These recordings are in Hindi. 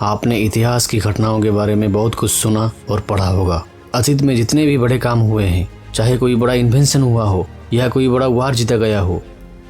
आपने इतिहास की घटनाओं के बारे में बहुत कुछ सुना और पढ़ा होगा। अतीत में जितने भी बड़े काम हुए हैं, चाहे कोई बड़ा इन्वेंशन हुआ हो या कोई बड़ा वार जीता गया हो,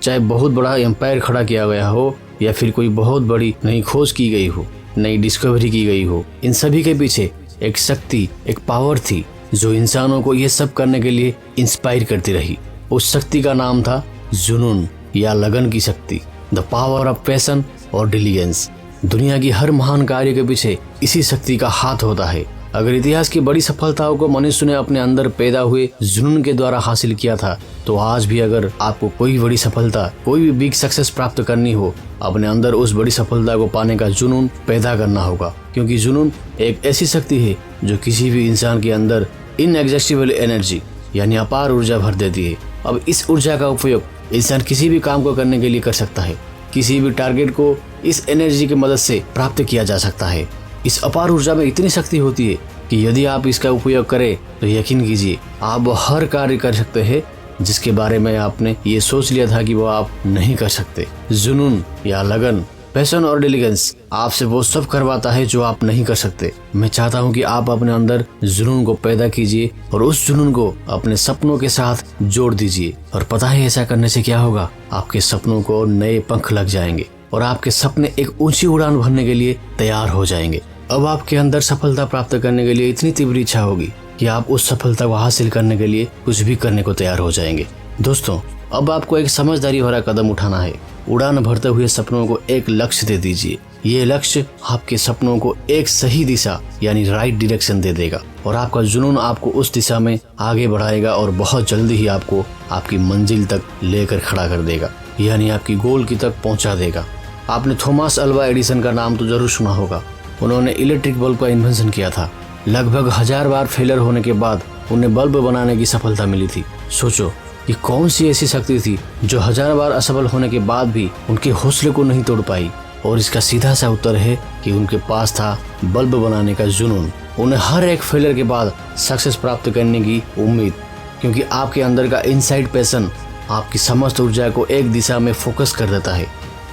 चाहे बहुत बड़ा एम्पायर खड़ा किया गया हो या फिर कोई बहुत बड़ी नई खोज की गई हो, नई डिस्कवरी की गई हो, इन सभी के पीछे एक शक्ति, एक पावर थी जो इंसानों को ये सब करने के लिए इंस्पायर करती रही। उस शक्ति का नाम था जुनून या लगन की शक्ति, द पावर ऑफ पैशन और डिलीजेंस। दुनिया की हर महान कार्य के पीछे इसी शक्ति का हाथ होता है। अगर इतिहास की बड़ी सफलताओं को मनुष्य ने अपने अंदर पैदा हुए जुनून के द्वारा हासिल किया था, तो आज भी अगर आपको कोई बड़ी सफलता, कोई भी बिग सक्सेस प्राप्त करनी हो, अपने अंदर उस बड़ी सफलता को पाने का जुनून पैदा करना होगा। क्योंकि जुनून एक ऐसी शक्ति है जो किसी भी इंसान के अंदर इनएग्जॉस्टिबल एनर्जी यानी अपार ऊर्जा भर देती है। अब इस ऊर्जा का उपयोग इंसान किसी भी काम को करने के लिए कर सकता है। किसी भी टारगेट को इस एनर्जी की मदद से प्राप्त किया जा सकता है। इस अपार ऊर्जा में इतनी शक्ति होती है कि यदि आप इसका उपयोग करें तो यकीन कीजिए आप हर कार्य कर सकते हैं जिसके बारे में आपने ये सोच लिया था कि वो आप नहीं कर सकते। जुनून या लगन, पैशन और डिलीजेंस आपसे वो सब करवाता है जो आप नहीं कर सकते। मैं चाहता हूँ कि आप अपने अंदर जुनून को पैदा कीजिए और उस जुनून को अपने सपनों के साथ जोड़ दीजिए। और पता है ऐसा करने से क्या होगा? आपके सपनों को नए पंख लग जाएंगे और आपके सपने एक ऊंची उड़ान भरने के लिए तैयार हो जाएंगे। अब आपके अंदर सफलता प्राप्त करने के लिए इतनी तीव्र इच्छा होगी कि आप उस सफलता को हासिल करने के लिए कुछ भी करने को तैयार हो जाएंगे। दोस्तों, अब आपको एक समझदारी भरा कदम उठाना है। उड़ान भरते हुए सपनों को एक लक्ष्य दे दीजिए। ये लक्ष्य आपके सपनों को एक सही दिशा यानी राइट डायरेक्शन दे देगा और आपका जुनून आपको उस दिशा में आगे बढ़ाएगा और बहुत जल्दी ही आपको आपकी मंजिल तक लेकर खड़ा कर देगा, यानी आपकी गोल की तक पहुंचा देगा। आपने थॉमस अल्वा एडिसन का नाम तो जरूर सुना होगा। उन्होंने इलेक्ट्रिक बल्ब का इन्वेंशन किया था। लगभग 1000 बार फेलियर होने के बाद उन्हें बल्ब बनाने की सफलता मिली थी। सोचो कि कौन सी ऐसी शक्ति थी जो 1000 बार असफल होने के बाद भी उनके हौसले को नहीं तोड़ पाई। और इसका सीधा सा उत्तर है कि उनके पास था बल्ब बनाने का जुनून। उन्हें हर एक फेलियर के बाद सक्सेस प्राप्त करने की उम्मीद, क्योंकि आपके अंदर का इनसाइड पैशन आपकी समस्त ऊर्जा को एक दिशा में फोकस कर देता है।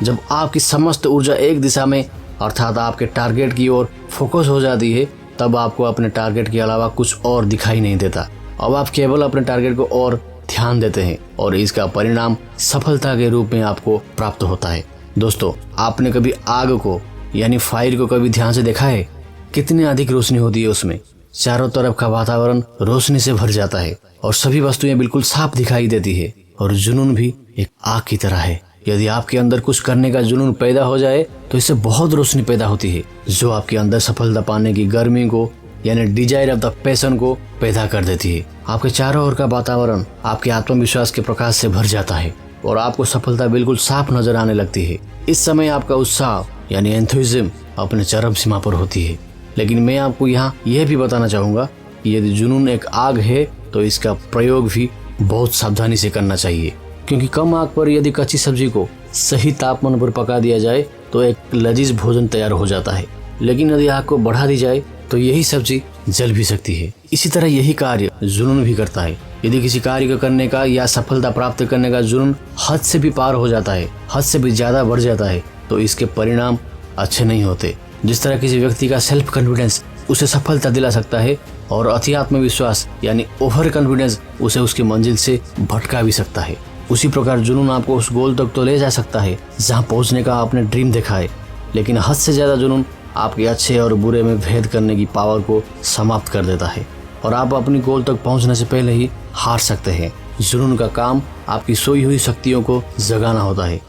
जब आपकी समस्त ऊर्जा एक दिशा में अर्थात आपके टारगेट की ओर फोकस हो जाती है, तब आपको अपने टारगेट के अलावा कुछ और दिखाई नहीं देता। अब आप केवल अपने टारगेट को और ध्यान देते हैं और इसका परिणाम सफलता के रूप में आपको प्राप्त होता है। दोस्तों, आपने कभी आग को यानी फायर को कभी ध्यान से देखा है? कितनी अधिक रोशनी होती है उसमें। चारों तरफ का वातावरण रोशनी से भर जाता है और सभी वस्तुएं बिल्कुल साफ दिखाई देती है। और जुनून भी एक आग की तरह है। यदि आपके अंदर कुछ करने का जुनून पैदा हो जाए तो इससे बहुत रोशनी पैदा होती है जो आपके अंदर सफलता पाने की गर्मी को यानी डिजायर ऑफ द पैशन को पैदा कर देती है। आपके चारों ओर का वातावरण आपके आत्मविश्वास के प्रकाश से भर जाता है और आपको सफलता बिल्कुल साफ नजर आने लगती है। इस समय आपका उत्साह यानी एंथुसिज्म अपने चरम सीमा पर होती है। लेकिन मैं आपको यहाँ यह भी बताना चाहूँगा कि यदि जुनून एक आग है तो इसका प्रयोग भी बहुत सावधानी से करना चाहिए, क्योंकि कम आग पर यदि कच्ची सब्जी को सही तापमान पर पका दिया जाए तो एक लजीज भोजन तैयार हो जाता है। लेकिन यदि आग को बढ़ा दी जाए तो यही सब्जी जल भी सकती है। इसी तरह यही कार्य जुनून भी करता है। यदि किसी कार्य को करने का या सफलता प्राप्त करने का जुनून हद से भी पार हो जाता है, हद से भी ज्यादा बढ़ जाता है, तो इसके परिणाम अच्छे नहीं होते। जिस तरह किसी व्यक्ति का सेल्फ कॉन्फिडेंस उसे सफलता दिला सकता है और अति आत्मविश्वास यानी ओवर कॉन्फिडेंस उसे उसकी मंजिल से भटका भी सकता है, उसी प्रकार जुनून आपको उस गोल तक तो ले जा सकता है जहां पहुंचने का आपने ड्रीम देखा है। लेकिन हद से ज्यादा जुनून आपके अच्छे और बुरे में भेद करने की पावर को समाप्त कर देता है और आप अपनी गोल तक पहुंचने से पहले ही हार सकते हैं। जुनून का काम आपकी सोई हुई शक्तियों को जगाना होता है।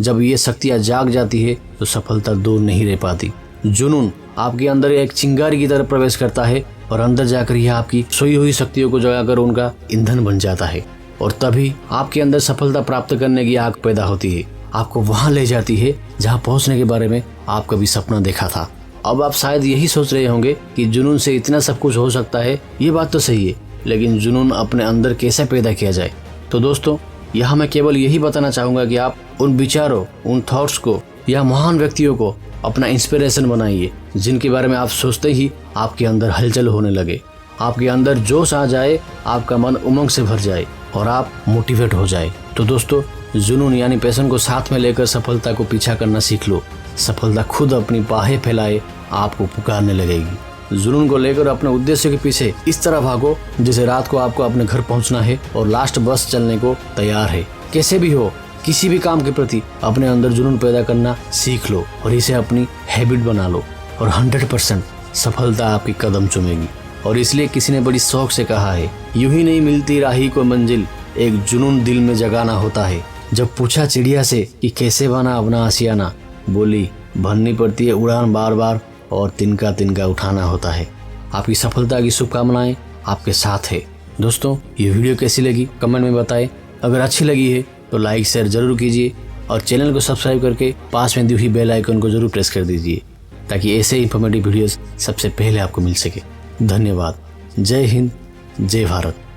जब ये शक्तियां जाग जाती है तो सफलता दूर नहीं रह पाती। जुनून आपके अंदर एक चिंगारी की तरह प्रवेश करता है और अंदर जाकर यह आपकी सोई हुई शक्तियों को जगाकर उनका ईंधन बन जाता है और तभी आपके अंदर सफलता प्राप्त करने की आग पैदा होती है। आपको वहां ले जाती है जहां पहुंचने के बारे में आप कभी सपना देखा था। अब आप शायद यही सोच रहे होंगे कि जुनून से इतना सब कुछ हो सकता है। ये बात तो सही है, लेकिन जुनून अपने अंदर कैसे पैदा किया जाए? तो दोस्तों, यहाँ मैं केवल यही बताना चाहूंगा कि आप उन विचारों, उन थॉट्स को या महान व्यक्तियों को अपना इंस्पिरेशन बनाइए जिनके बारे में आप सोचते ही आपके अंदर हलचल होने लगे, आपके अंदर जोश आ जाए, आपका मन उमंग से भर जाए और आप मोटिवेट हो जाए। तो दोस्तों, जुनून यानी पैशन को साथ में लेकर सफलता को पीछा करना सीख लो। सफलता खुद अपनी बाहें फैलाए आपको पुकारने लगेगी। जुनून को लेकर अपने उद्देश्य के पीछे इस तरह भागो जैसे रात को आपको अपने घर पहुंचना है और लास्ट बस चलने को तैयार है। कैसे भी हो, किसी भी काम के प्रति अपने अंदर जुनून पैदा करना सीख लो और इसे अपनी हैबिट बना लो और 100% सफलता आपकी कदम चूमेगी। और इसलिए किसी ने बड़ी शौक से कहा है, यूं ही नहीं मिलती राही को मंजिल, एक जुनून दिल में जगाना होता है। जब पूछा चिड़िया से कि कैसे बना अपना आशियाना, बोली भरनी पड़ती है उड़ान बार बार और तिनका तिनका उठाना होता है। आपकी सफलता की शुभकामनाएं आपके साथ है। दोस्तों, ये वीडियो कैसी लगी कमेंट में बताएं। अगर अच्छी लगी है तो लाइक शेयर जरूर कीजिए और चैनल को सब्सक्राइब करके पास में दी हुई बेल आइकन को जरूर प्रेस कर दीजिए ताकि ऐसे इंफॉर्मेटिव वीडियोस सबसे पहले आपको मिल सके। धन्यवाद। जय हिंद, जय भारत।